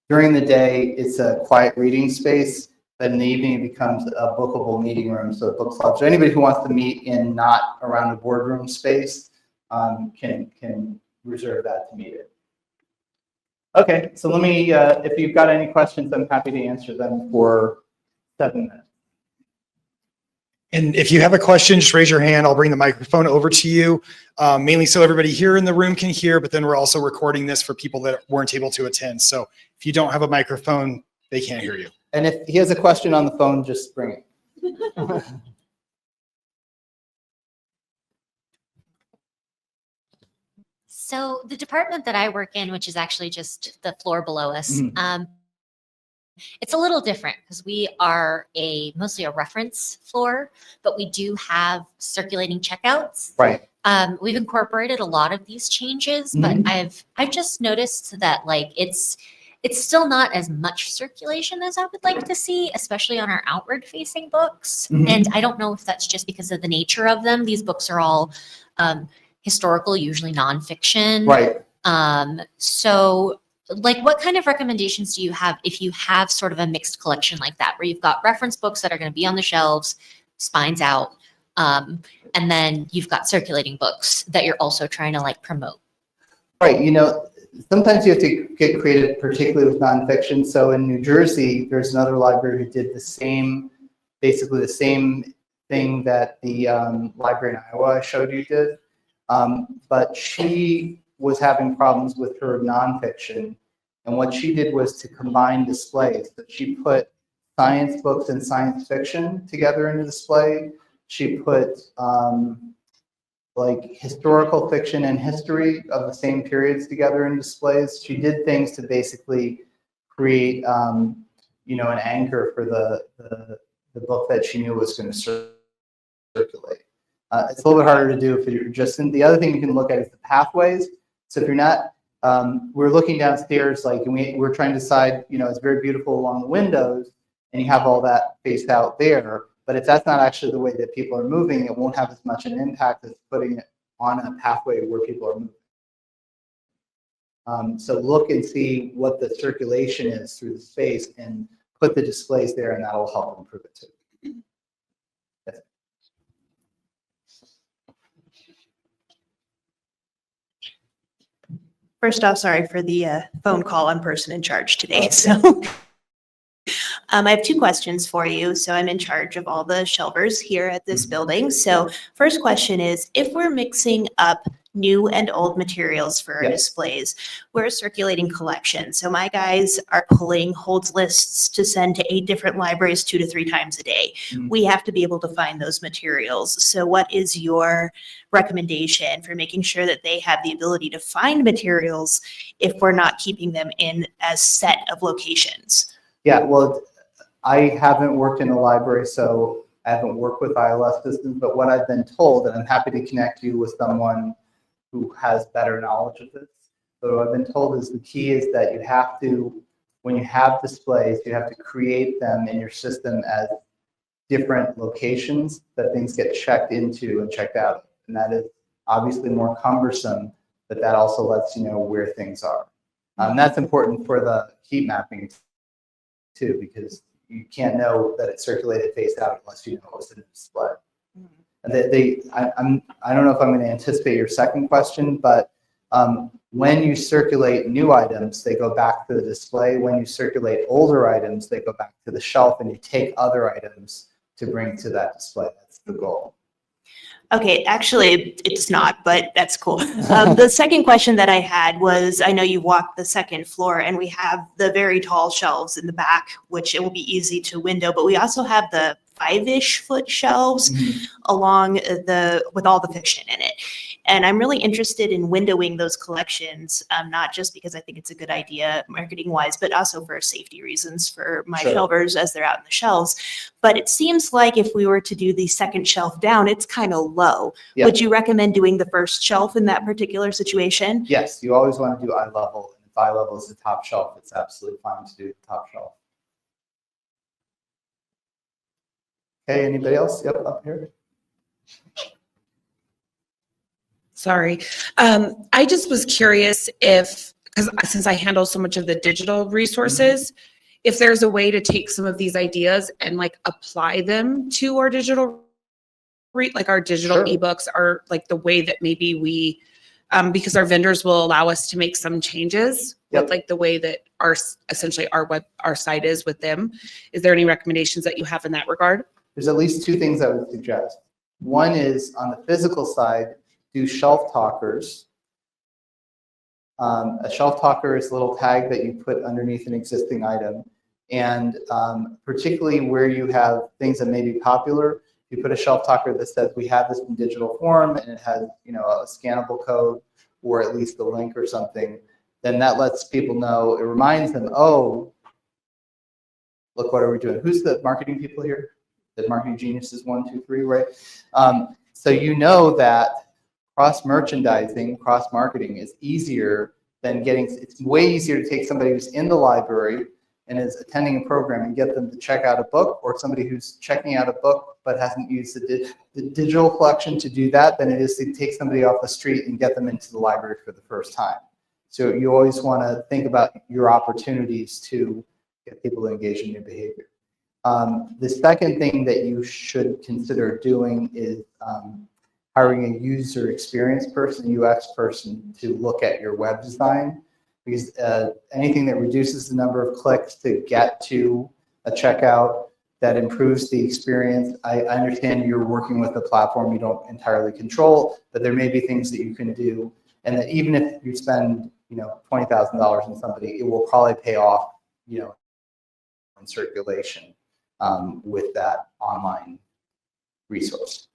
[SPEAKER 1] during the day it's a quiet reading space, but in the evening it becomes a bookable meeting room, so a book club. So anybody who wants to meet in not around a boardroom space can reserve that to meet it. Okay, so let me, if you've got any questions, I'm happy to answer them for 7 minutes.
[SPEAKER 4] And if you have a question, just raise your hand. I'll bring the microphone over to you, mainly so everybody here in the room can hear, but then we're also recording this for people that weren't able to attend. So if you don't have a microphone, they can't hear you.
[SPEAKER 1] And if he has a question on the phone, just bring it.
[SPEAKER 3] So the department that I work in, which is actually just the floor below us, it's a little different because we are mostly a reference floor, but we do have circulating checkouts.
[SPEAKER 1] Right.
[SPEAKER 3] We've incorporated a lot of these changes, but I've just noticed that it's still not as much circulation as I would like to see, especially on our outward facing books. And I don't know if that's just because of the nature of them. These books are all historical, usually nonfiction.
[SPEAKER 1] Right.
[SPEAKER 3] So what kind of recommendations do you have if you have sort of a mixed collection like that, where you've got reference books that are going to be on the shelves, spines out, and then you've got circulating books that you're also trying to promote?
[SPEAKER 1] Right. Sometimes you have to get creative, particularly with nonfiction. So in New Jersey, there's another library who did basically the same thing that the library in Iowa I showed you did. But she was having problems with her nonfiction. And what she did was to combine displays. So she put science books and science fiction together in a display. She put historical fiction and history of the same periods together in displays. She did things to basically create, an anchor for the book that she knew was going to circulate. It's a little bit harder to do if you're just in. The other thing you can look at is the pathways. So if you're not, we're looking downstairs, and we're trying to decide, it's very beautiful along the windows, and you have all that faced out there. But if that's not actually the way that people are moving, it won't have as much an impact as putting it on a pathway where people are moving. So look and see what the circulation is through the space and put the displays there, and that will help improve it too. Yes.
[SPEAKER 5] First off, sorry for the phone call. I'm person in charge today. So I have two questions for you. So I'm in charge of all the shelvers here at this building. So first question is, if we're mixing up new and old materials for our
[SPEAKER 1] Yes.
[SPEAKER 5] displays, we're a circulating collection. So my guys are pulling holds lists to send to 8 different libraries 2 to 3 times a day.
[SPEAKER 1] Mhm.
[SPEAKER 5] We have to be able to find those materials. So what is your recommendation for making sure that they have the ability to find materials if we're not keeping them in a set of locations?
[SPEAKER 1] Yeah, well, I haven't worked in a library, so I haven't worked with ILS systems, but what I've been told, and I'm happy to connect you with someone who has better knowledge of this. So what I've been told is the key is that you have to, when you have displays, you have to create them in your system as different locations that things get checked into and checked out. And that is obviously more cumbersome, but that also lets you know where things are. That's important for the heat mapping too, because you can't know that it's circulated face out unless you know what's in the display. And I don't know if I'm going to anticipate your second question, but when you circulate new items, they go back to the display. When you circulate older items, they go back to the shelf, and you take other items to bring to that display. That's the goal.
[SPEAKER 5] Okay, actually, it's not, but that's cool. The second question that I had was, I know you walked the second floor and we have the very tall shelves in the back, which it will be easy to window, but we also have the 5-ish foot shelves along with all the fiction in it. And I'm really interested in windowing those collections, not just because I think it's a good idea marketing wise, but also for safety reasons for my
[SPEAKER 1] Sure.
[SPEAKER 5] shelvers as they're out in the shelves. But it seems like if we were to do the second shelf down, it's kind of low.
[SPEAKER 1] Yeah.
[SPEAKER 5] Would you recommend doing the first shelf in that particular situation?
[SPEAKER 1] Yes, you always want to do eye level. And if eye level is the top shelf, it's absolutely fine to do the top shelf. Okay, anybody else? Yep, up here.
[SPEAKER 2] Sorry. I just was curious if, because since I handle so much of the digital resources, if there's a way to take some of these ideas and like apply them to our digital, like our digital
[SPEAKER 1] Sure.
[SPEAKER 2] ebooks, or like the way that maybe we, because our vendors will allow us to make some changes
[SPEAKER 1] Yep.
[SPEAKER 2] with like the way that essentially our site is with them. Is there any recommendations that you have in that regard?
[SPEAKER 1] There's at least 2 things I would suggest. One is on the physical side, do shelf talkers. A shelf talker is a little tag that you put underneath an existing item. And particularly where you have things that may be popular, you put a shelf talker that says we have this in digital form and it has, you know, a scannable code or at least a link or something, then that lets people know, it reminds them, oh, look, what are we doing? Who's the marketing people here? The marketing geniuses, 1, 2, 3, right? So you know that cross-merchandising, cross-marketing is easier than it's way easier to take somebody who's in the library and is attending a program and get them to check out a book, or somebody who's checking out a book but hasn't used the digital collection to do that, than it is to take somebody off the street and get them into the library for the first time. So you always want to think about your opportunities to get people to engage in new behavior. The second thing that you should consider doing is hiring a user experience person, UX person, to look at your web design, because anything that reduces the number of clicks to get to a checkout, that improves the experience. I understand you're working with a platform you don't entirely control, but there may be things that you can do, and that even if you spend, you know, $20,000 on somebody, it will probably pay off, you know, in circulation with that online resource.